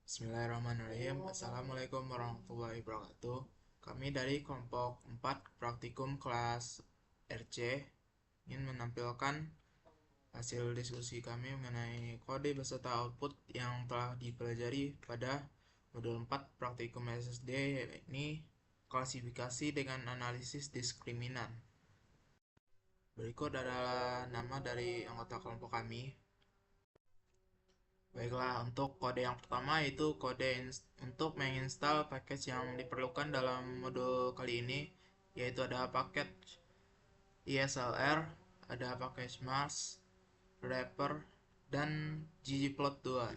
Bismillahirrahmanirrahim. Assalamualaikum warahmatullahi wabarakatuh. Kami dari kelompok 4 praktikum kelas RC ingin menampilkan hasil diskusi kami mengenai kode beserta output yang telah dipelajari pada modul 4 praktikum SSD, yakni klasifikasi dengan analisis diskriminan. Berikut adalah nama dari anggota kelompok kami. Baiklah, untuk kode yang pertama itu kode untuk menginstal package yang diperlukan dalam modul kali ini, yaitu ada paket ISLR, ada package mask, wrapper, dan ggplot2.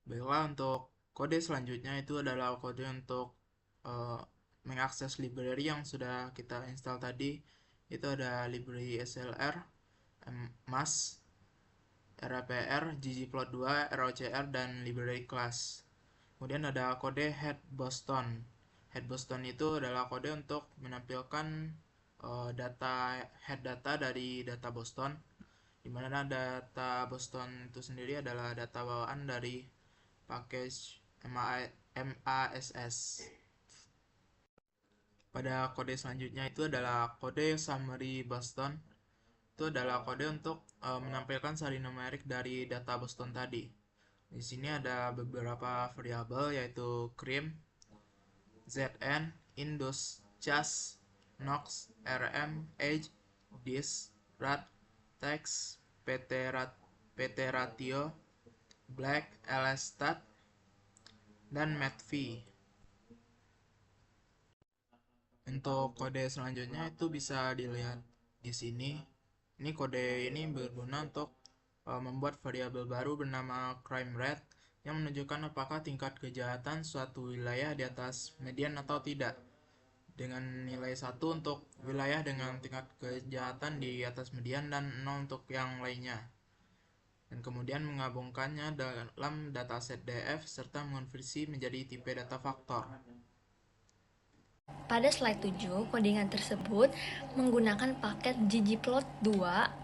Baiklah, untuk kode selanjutnya itu adalah kode untuk mengakses library yang sudah kita install tadi. Itu ada library SLR, mask, RAPR, ggplot2, ROCR, dan library class. Kemudian ada kode head Boston. Head Boston itu adalah kode untuk menampilkan head data dari data Boston, di mana data Boston itu sendiri adalah data bawaan dari package MASS. Pada kode selanjutnya itu adalah kode summary Boston. Itu adalah kode untuk menampilkan sari numerik dari data Boston tadi. Di sini ada beberapa variabel, yaitu cream, zn, indus, chas, nox, rm, age, dis, rat, text, pt ratio, black, lstat, dan matv. Untuk kode selanjutnya itu bisa dilihat di sini. Ini kode ini berguna untuk membuat variabel baru bernama crime rate yang menunjukkan apakah tingkat kejahatan suatu wilayah di atas median atau tidak, dengan nilai 1 untuk wilayah dengan tingkat kejahatan di atas median dan 0 untuk yang lainnya, dan kemudian menggabungkannya dalam dataset DF serta mengonversi menjadi tipe data faktor. Pada slide 7, codingan tersebut menggunakan paket ggplot2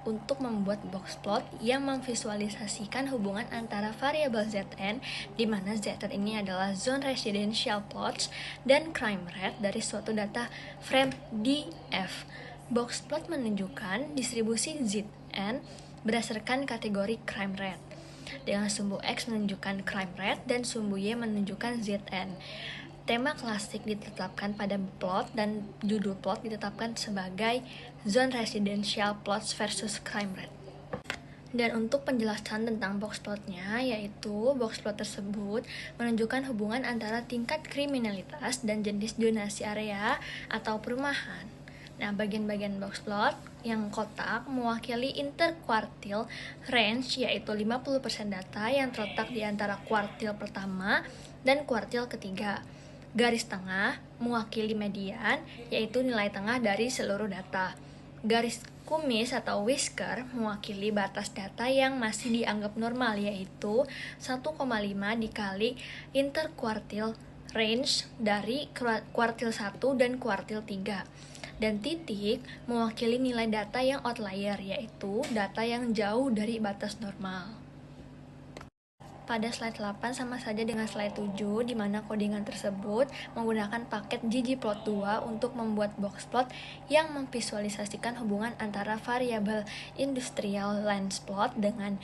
untuk membuat boxplot yang memvisualisasikan hubungan antara variabel Zn, di mana Zn ini adalah zone residential plots, dan crime rate dari suatu data frame DF. Boxplot menunjukkan distribusi Zn berdasarkan kategori crime rate, dengan sumbu X menunjukkan crime rate dan sumbu Y menunjukkan Zn. Tema klasik ditetapkan pada plot dan judul plot ditetapkan sebagai zone residential plots versus crime rate. Dan untuk penjelasan tentang boxplotnya, yaitu boxplot tersebut menunjukkan hubungan antara tingkat kriminalitas dan jenis zonasi area atau perumahan. Nah, bagian-bagian boxplot yang kotak mewakili interkuartil range, yaitu 50% data yang terletak di antara kuartil pertama dan kuartil ketiga. Garis tengah mewakili median, yaitu nilai tengah dari seluruh data. Garis kumis atau whisker mewakili batas data yang masih dianggap normal, yaitu 1,5 dikali interkuartil range dari kuartil 1 dan kuartil 3. Dan titik mewakili nilai data yang outlier, yaitu data yang jauh dari batas normal. Pada slide 8 sama saja dengan slide 7, di mana codingan tersebut menggunakan paket ggplot2 untuk membuat boxplot yang memvisualisasikan hubungan antara variabel industrial lens plot dengan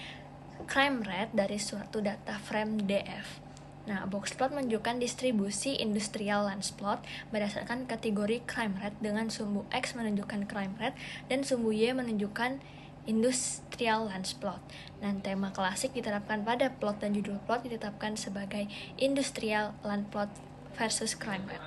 crime rate dari suatu data frame DF. Nah, boxplot menunjukkan distribusi industrial lens plot berdasarkan kategori crime rate, dengan sumbu X menunjukkan crime rate dan sumbu Y menunjukkan industrial lens plot. Dan tema klasik diterapkan pada plot dan judul plot ditetapkan sebagai industrial lens plot versus crime rate.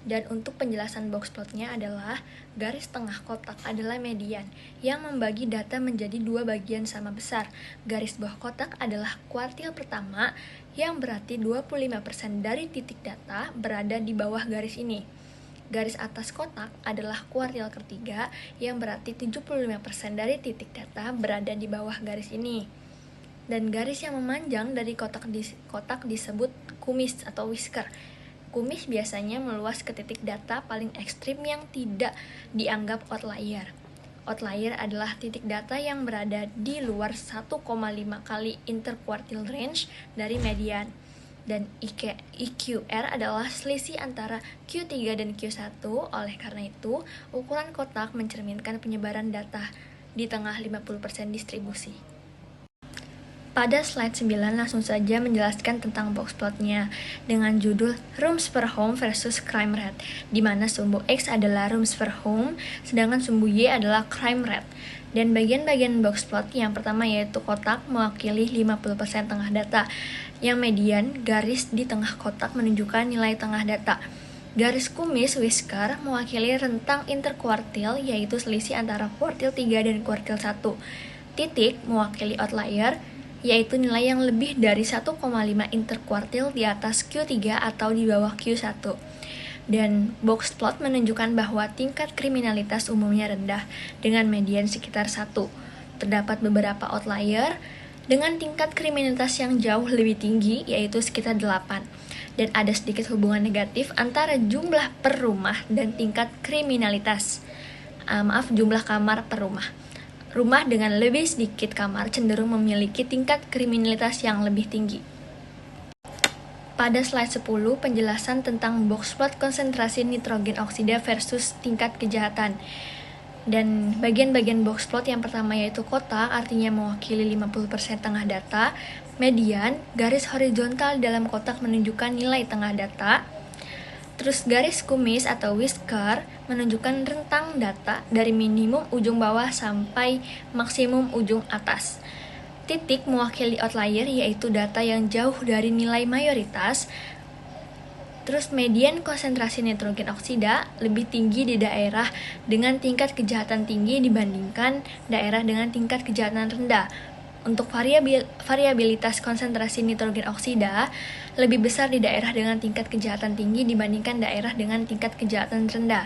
Dan untuk penjelasan boxplotnya adalah garis tengah kotak adalah median yang membagi data menjadi dua bagian sama besar. Garis bawah kotak adalah kuartil pertama yang berarti 25% dari titik data berada di bawah garis ini. Garis atas kotak adalah kuartil ketiga yang berarti 75% dari titik data berada di bawah garis ini. Dan garis yang memanjang dari kotak disebut kumis atau whisker. Kumis biasanya meluas ke titik data paling ekstrim yang tidak dianggap outlier. Outlier adalah titik data yang berada di luar 1,5 kali interquartile range dari median. Dan EQR adalah selisih antara Q3 dan Q1. Oleh karena itu, ukuran kotak mencerminkan penyebaran data di tengah 50% distribusi. Pada slide 9 langsung saja menjelaskan tentang box plotnya dengan judul Rooms per Home versus Crime Rate, di mana sumbu X adalah Rooms per Home, sedangkan sumbu Y adalah Crime Rate. Dan bagian-bagian box plot yang pertama yaitu kotak mewakili 50% tengah data, yang median garis di tengah kotak menunjukkan nilai tengah data. Garis kumis whisker mewakili rentang interkuartil yaitu selisih antara kuartil 3 dan kuartil 1. Titik mewakili outlier yaitu nilai yang lebih dari 1,5 interkuartil di atas Q3 atau di bawah Q1. Dan box plot menunjukkan bahwa tingkat kriminalitas umumnya rendah dengan median sekitar 1. Terdapat beberapa outlier dengan tingkat kriminalitas yang jauh lebih tinggi yaitu sekitar 8. Dan ada sedikit hubungan negatif antara jumlah per rumah dan tingkat kriminalitas. Jumlah kamar per rumah. Rumah dengan lebih sedikit kamar cenderung memiliki tingkat kriminalitas yang lebih tinggi. Pada slide 10, penjelasan tentang box plot konsentrasi nitrogen oksida versus tingkat kejahatan. Dan bagian-bagian box plot yang pertama yaitu kotak, artinya mewakili 50% tengah data. Median, garis horizontal dalam kotak menunjukkan nilai tengah data. Terus garis kumis atau whisker menunjukkan rentang data dari minimum ujung bawah sampai maksimum ujung atas. Titik mewakili outlier yaitu data yang jauh dari nilai mayoritas. Terus median konsentrasi nitrogen oksida lebih tinggi di daerah dengan tingkat kejahatan tinggi dibandingkan daerah dengan tingkat kejahatan rendah. Untuk variabilitas konsentrasi nitrogen oksida lebih besar di daerah dengan tingkat kejahatan tinggi dibandingkan daerah dengan tingkat kejahatan rendah.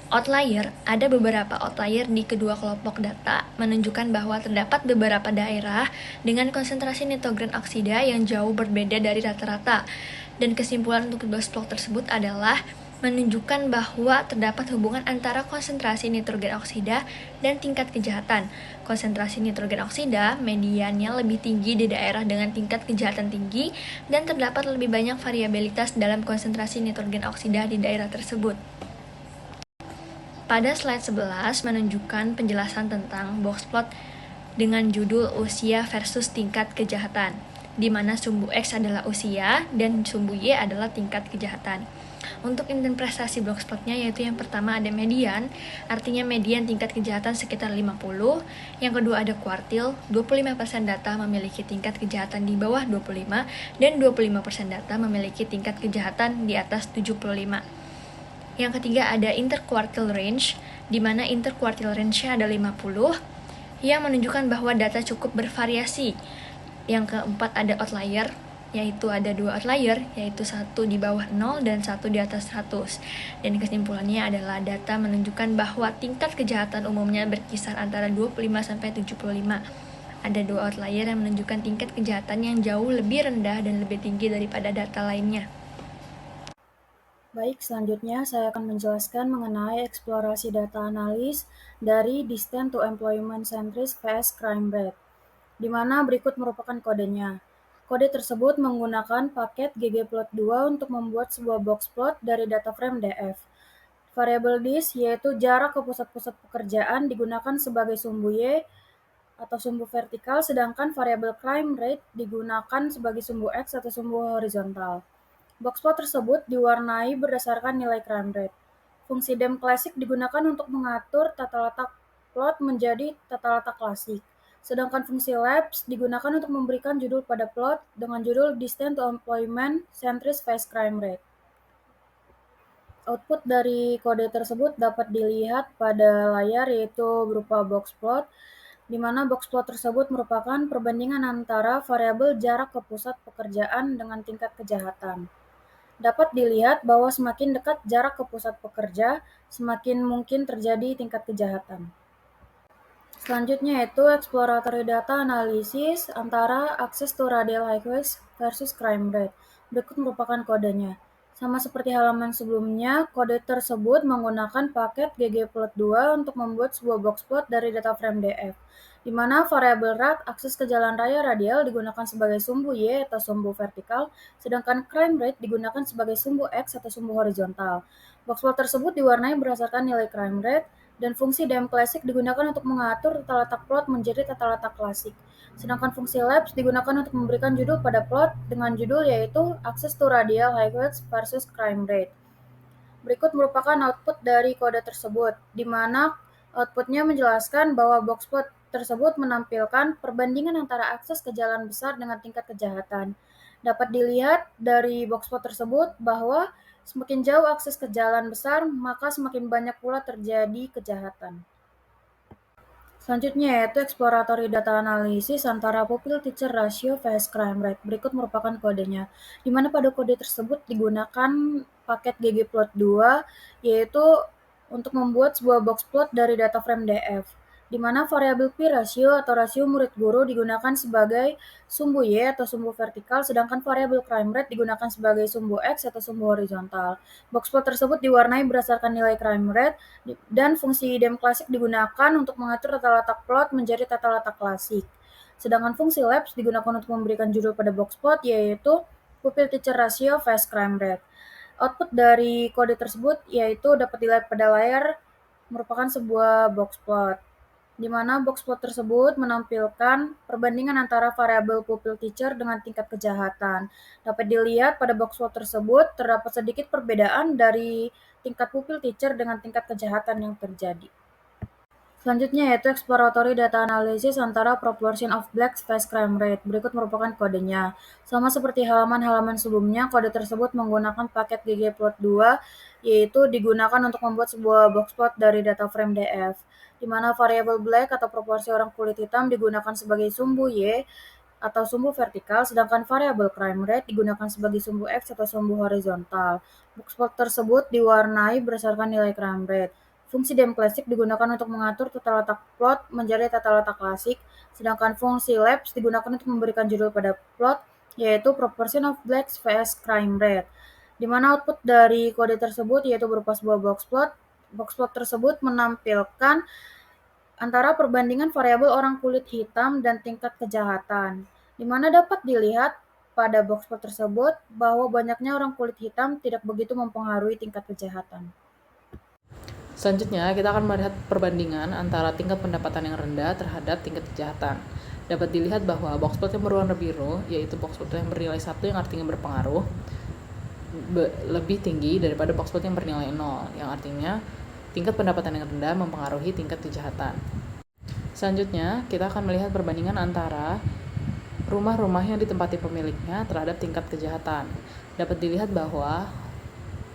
Outlier, ada beberapa outlier di kedua kelompok data menunjukkan bahwa terdapat beberapa daerah dengan konsentrasi nitrogen oksida yang jauh berbeda dari rata-rata. Dan kesimpulan untuk kedua plot tersebut adalah menunjukkan bahwa terdapat hubungan antara konsentrasi nitrogen oksida dan tingkat kejahatan. Konsentrasi nitrogen oksida mediannya lebih tinggi di daerah dengan tingkat kejahatan tinggi dan terdapat lebih banyak variabilitas dalam konsentrasi nitrogen oksida di daerah tersebut. Pada slide 11 menunjukkan penjelasan tentang box plot dengan judul usia versus tingkat kejahatan, di mana sumbu X adalah usia dan sumbu Y adalah tingkat kejahatan. Untuk interpretasi box plotnya yaitu yang pertama ada median, artinya median tingkat kejahatan sekitar 50. Yang kedua ada kuartil, 25% data memiliki tingkat kejahatan di bawah 25 dan 25% data memiliki tingkat kejahatan di atas 75. Yang ketiga ada interquartile range, di mana interquartile range-nya ada 50 yang menunjukkan bahwa data cukup bervariasi. Yang keempat ada outlier, yaitu ada 2 outlier, yaitu 1 di bawah 0 dan 1 di atas 100. Dan kesimpulannya adalah data menunjukkan bahwa tingkat kejahatan umumnya berkisar antara 25 sampai 75. Ada 2 outlier yang menunjukkan tingkat kejahatan yang jauh lebih rendah dan lebih tinggi daripada data lainnya. Baik, selanjutnya saya akan menjelaskan mengenai eksplorasi data analis dari Distance to Employment Centris vs Crime Rate, di mana berikut merupakan kodenya. Kode tersebut menggunakan paket ggplot2 untuk membuat sebuah box plot dari data frame DF. Variabel dis yaitu jarak ke pusat-pusat pekerjaan digunakan sebagai sumbu Y atau sumbu vertikal, sedangkan variabel crime rate digunakan sebagai sumbu X atau sumbu horizontal. Box plot tersebut diwarnai berdasarkan nilai crime rate. Fungsi dem classic digunakan untuk mengatur tata letak plot menjadi tata letak klasik. Sedangkan fungsi labs digunakan untuk memberikan judul pada plot dengan judul Distance to Employment Centris vs Crime Rate. Output dari kode tersebut dapat dilihat pada layar yaitu berupa box plot, di mana box plot tersebut merupakan perbandingan antara variabel jarak ke pusat pekerjaan dengan tingkat kejahatan. Dapat dilihat bahwa semakin dekat jarak ke pusat pekerja, semakin mungkin terjadi tingkat kejahatan. Selanjutnya yaitu exploratory data analisis antara access to radial highways versus crime rate. Berikut merupakan kodenya. Sama seperti halaman sebelumnya, kode tersebut menggunakan paket ggplot2 untuk membuat sebuah boxplot dari data frame DF, di mana variabel rad akses ke jalan raya radial digunakan sebagai sumbu Y atau sumbu vertikal, sedangkan crime rate digunakan sebagai sumbu X atau sumbu horizontal. Boxplot tersebut diwarnai berdasarkan nilai crime rate, dan fungsi DM classic digunakan untuk mengatur tata letak plot menjadi tata letak klasik. Sedangkan fungsi labs digunakan untuk memberikan judul pada plot dengan judul yaitu access to radial highways versus crime rate. Berikut merupakan output dari kode tersebut, di mana outputnya menjelaskan bahwa boxplot tersebut menampilkan perbandingan antara akses ke jalan besar dengan tingkat kejahatan. Dapat dilihat dari boxplot tersebut bahwa semakin jauh akses ke jalan besar, maka semakin banyak pula terjadi kejahatan. Selanjutnya yaitu exploratory data analysis antara pupil-teacher ratio vs crime rate. Berikut merupakan kodenya, di mana pada kode tersebut digunakan paket ggplot2 yaitu untuk membuat sebuah boxplot dari data frame DF, di mana variabel P ratio atau rasio murid guru digunakan sebagai sumbu Y atau sumbu vertikal, sedangkan variabel crime rate digunakan sebagai sumbu X atau sumbu horizontal. Boxplot tersebut diwarnai berdasarkan nilai crime rate, dan fungsi dem klasik digunakan untuk mengatur tata letak plot menjadi tata letak klasik. Sedangkan fungsi labs digunakan untuk memberikan judul pada boxplot yaitu pupil teacher ratio vs crime rate. Output dari kode tersebut yaitu dapat dilihat pada layar merupakan sebuah boxplot, di mana boxplot tersebut menampilkan perbandingan antara variabel pupil teacher dengan tingkat kejahatan. Dapat dilihat pada boxplot tersebut terdapat sedikit perbedaan dari tingkat pupil teacher dengan tingkat kejahatan yang terjadi. Selanjutnya yaitu exploratory data analysis antara proportion of blacks vs crime rate. Berikut merupakan kodenya. Sama seperti halaman-halaman sebelumnya, kode tersebut menggunakan paket ggplot2 yaitu digunakan untuk membuat sebuah boxplot dari data frame DF, di mana variabel black atau proporsi orang kulit hitam digunakan sebagai sumbu Y atau sumbu vertikal, sedangkan variabel crime rate digunakan sebagai sumbu X atau sumbu horizontal. Boxplot tersebut diwarnai berdasarkan nilai crime rate. Fungsi dem classic digunakan untuk mengatur tata letak plot menjadi tata letak klasik, sedangkan fungsi labs digunakan untuk memberikan judul pada plot yaitu proportion of blacks vs crime rate, di mana output dari kode tersebut yaitu berupa sebuah boxplot. Boxplot tersebut menampilkan antara perbandingan variabel orang kulit hitam dan tingkat kejahatan, di mana dapat dilihat pada boxplot tersebut bahwa banyaknya orang kulit hitam tidak begitu mempengaruhi tingkat kejahatan. Selanjutnya, kita akan melihat perbandingan antara tingkat pendapatan yang rendah terhadap tingkat kejahatan. Dapat dilihat bahwa boxplot yang berwarna biru, yaitu boxplot yang bernilai 1 yang artinya berpengaruh, lebih tinggi daripada boxplot yang bernilai 0, yang artinya tingkat pendapatan yang rendah mempengaruhi tingkat kejahatan. Selanjutnya, kita akan melihat perbandingan antara rumah-rumah yang ditempati pemiliknya terhadap tingkat kejahatan. Dapat dilihat bahwa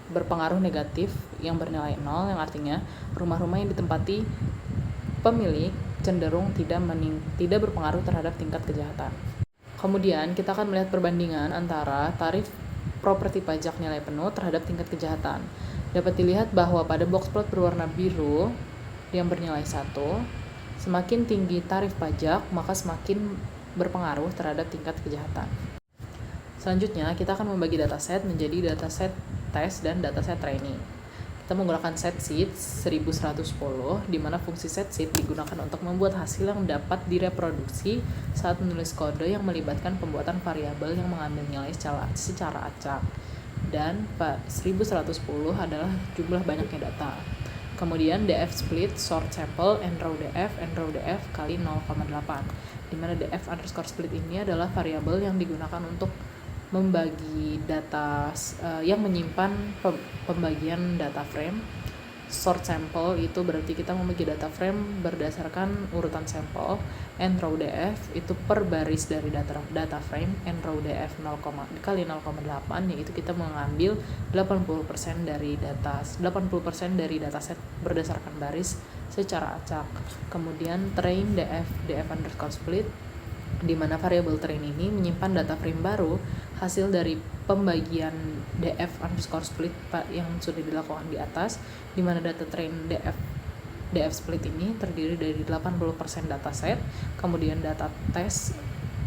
berpengaruh negatif yang bernilai 0, yang artinya rumah-rumah yang ditempati pemilik cenderung tidak berpengaruh terhadap tingkat kejahatan. Kemudian kita akan melihat perbandingan antara tarif properti pajak nilai penuh terhadap tingkat kejahatan. Dapat dilihat bahwa pada boxplot berwarna biru yang bernilai 1, semakin tinggi tarif pajak maka semakin berpengaruh terhadap tingkat kejahatan. Selanjutnya, kita akan membagi dataset menjadi dataset tes dan dataset training. Kita menggunakan set sheet 1110, di mana fungsi set sheet digunakan untuk membuat hasil yang dapat direproduksi saat menulis kode yang melibatkan pembuatan variabel yang mengambil nilai secara acak. Dan 1110 adalah jumlah banyaknya data. Kemudian df split, sort sample, and row df kali 0,8, di mana df underscore split ini adalah variabel yang digunakan untuk membagi data yang menyimpan pembagian data frame. Sort sample itu berarti kita membagi data frame berdasarkan urutan sampel, and row df itu per baris dari data frame, and row df kali 0,8 yaitu kita mengambil 80% dari dataset berdasarkan baris secara acak. Kemudian train df underscore split, di mana variabel train ini menyimpan data frame baru hasil dari pembagian df underscore split yang sudah dilakukan di atas, di mana data train df split ini terdiri dari 80% dataset, kemudian data tes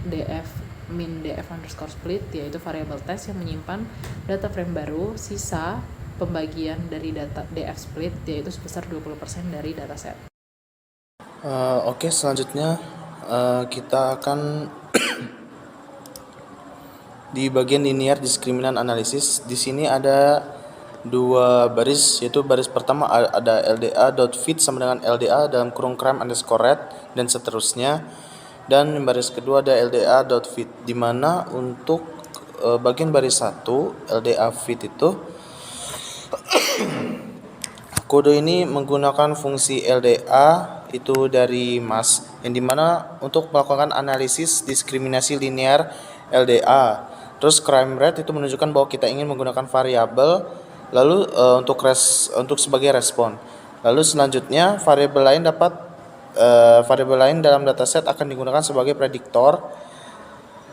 df min df underscore split, yaitu variabel test yang menyimpan data frame baru sisa pembagian dari data df split, yaitu sebesar 20% dari dataset. Oke, selanjutnya kita akan di bagian linear diskriminan analisis. Di sini ada dua baris, yaitu baris pertama ada lda.fit sama dengan lda dalam kurung crime underscore red dan seterusnya, dan baris kedua ada lda.fit, di mana untuk bagian baris 1 lda fit itu kode ini menggunakan fungsi lda itu dari mas, yang dimana untuk melakukan analisis diskriminasi linear lda. Terus crime rate itu menunjukkan bahwa kita ingin menggunakan variabel, lalu untuk sebagai respon. Lalu selanjutnya variabel lain dalam dataset akan digunakan sebagai prediktor.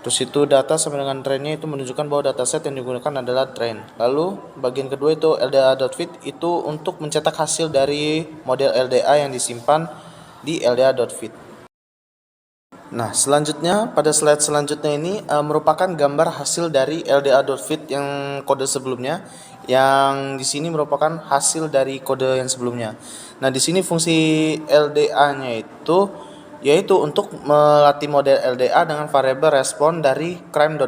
Terus itu data sama dengan trennya itu menunjukkan bahwa dataset yang digunakan adalah tren. Lalu bagian kedua itu lda.fit itu untuk mencetak hasil dari model LDA yang disimpan di lda.fit. Nah, selanjutnya pada slide selanjutnya ini merupakan gambar hasil dari lda.fit yang kode sebelumnya, yang di sini merupakan hasil dari kode yang sebelumnya. Nah, di sini fungsi LDA-nya itu yaitu untuk melatih model LDA dengan variabel respon dari crime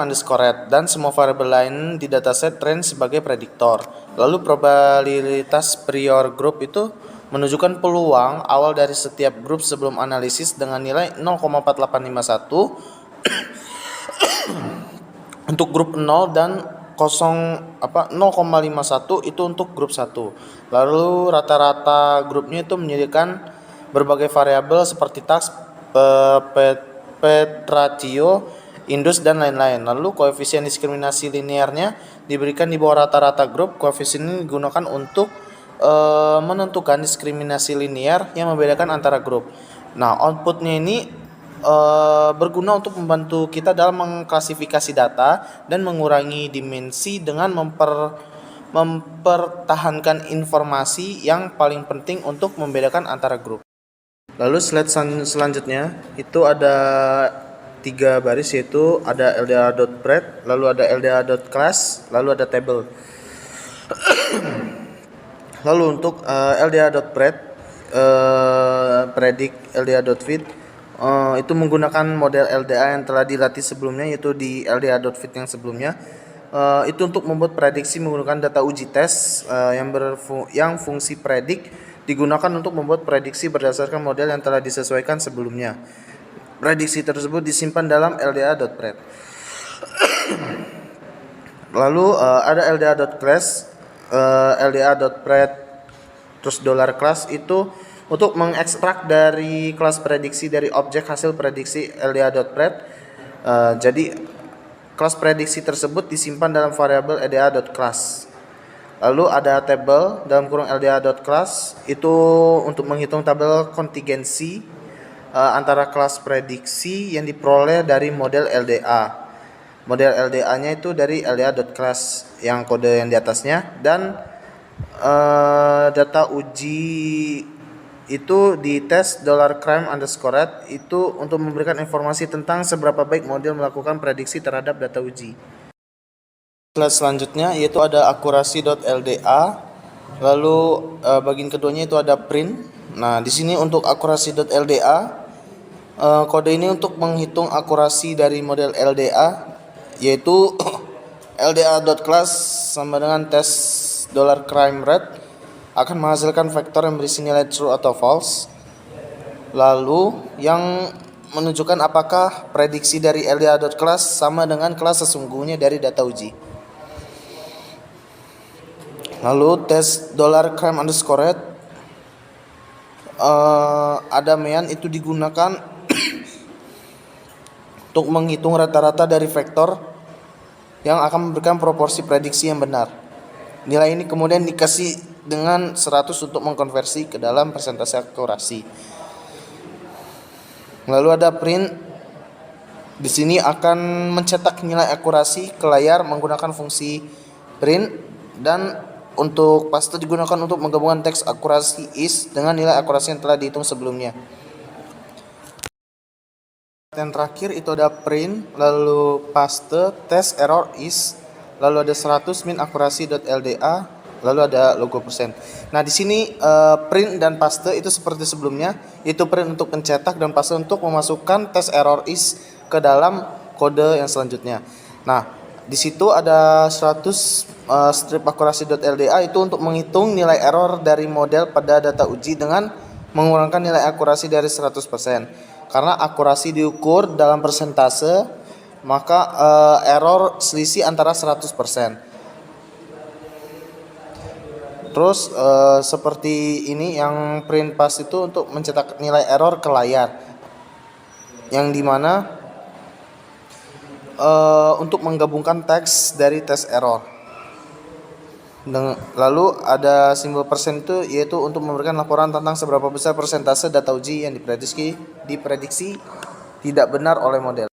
underscore red dan semua variabel lain di dataset trend sebagai prediktor. Lalu probabilitas prior group itu menunjukkan peluang awal dari setiap grup sebelum analisis dengan nilai 0,4851 untuk grup 0 dan 0,51 itu untuk grup 1. Lalu rata-rata grupnya itu menyediakan berbagai variabel seperti task, ratio, indus, dan lain-lain. Lalu koefisien diskriminasi linearnya diberikan di bawah rata-rata grup. Koefisien ini digunakan untuk menentukan diskriminasi linear yang membedakan antara grup. Nah, outputnya ini berguna untuk membantu kita dalam mengklasifikasi data dan mengurangi dimensi dengan mempertahankan informasi yang paling penting untuk membedakan antara grup. Lalu slide selanjutnya itu ada 3 baris, yaitu ada lda.breadth, lalu ada lda.class, lalu ada table. Lalu untuk lda.breadth, predict lda.fit itu menggunakan model LDA yang telah dilatih sebelumnya, yaitu di lda.fit yang sebelumnya. Itu untuk membuat prediksi menggunakan data uji tes yang fungsi predict digunakan untuk membuat prediksi berdasarkan model yang telah disesuaikan sebelumnya. Prediksi tersebut disimpan dalam lda.breadth. Lalu ada lda.class, lda.breadth, terus $class itu untuk mengekstrak dari kelas prediksi dari objek hasil prediksi lda.breadth. Jadi kelas prediksi tersebut disimpan dalam variabel lda.class. Lalu ada table dalam kurung lda.class itu untuk menghitung tabel kontingensi antara kelas prediksi yang diperoleh dari model LDA. Model LDA-nya itu dari lda.class yang kode yang di atasnya, dan data uji itu di tes $crime underscore red itu untuk memberikan informasi tentang seberapa baik model melakukan prediksi terhadap data uji. Slide selanjutnya yaitu ada akurasi.lda, lalu bagian keduanya itu ada print. Nah, di sini untuk akurasi.lda, kode ini untuk menghitung akurasi dari model LDA, yaitu lda.class sama dengan tes $crime rate akan menghasilkan vektor yang berisi nilai true atau false, lalu yang menunjukkan apakah prediksi dari lda.class sama dengan kelas sesungguhnya dari data uji. Lalu tes $crime underscore red ada mean itu digunakan untuk menghitung rata-rata dari vektor yang akan memberikan proporsi prediksi yang benar. Nilai ini kemudian dikasih dengan 100 untuk mengkonversi ke dalam persentase akurasi. Lalu ada print. Di sini akan mencetak nilai akurasi ke layar menggunakan fungsi print, dan untuk paste digunakan untuk menggabungkan teks akurasi is dengan nilai akurasi yang telah dihitung sebelumnya. Yang terakhir itu ada print, lalu paste, test error is, lalu ada 100 min akurasi.lda, lalu ada logo persen. Nah, di sini print dan paste itu seperti sebelumnya, itu print untuk mencetak dan paste untuk memasukkan test error is ke dalam kode yang selanjutnya. Nah, di situ ada 100 strip akurasi.lda itu untuk menghitung nilai error dari model pada data uji dengan mengurangkan nilai akurasi dari 100%. Karena akurasi diukur dalam persentase, maka error selisih antara 100%. Terus seperti ini yang print pass itu untuk mencetak nilai error ke layar, yang dimana untuk menggabungkan teks dari tes error. Lalu ada simbol persen itu yaitu untuk memberikan laporan tentang seberapa besar persentase data uji yang diprediksi tidak benar oleh model.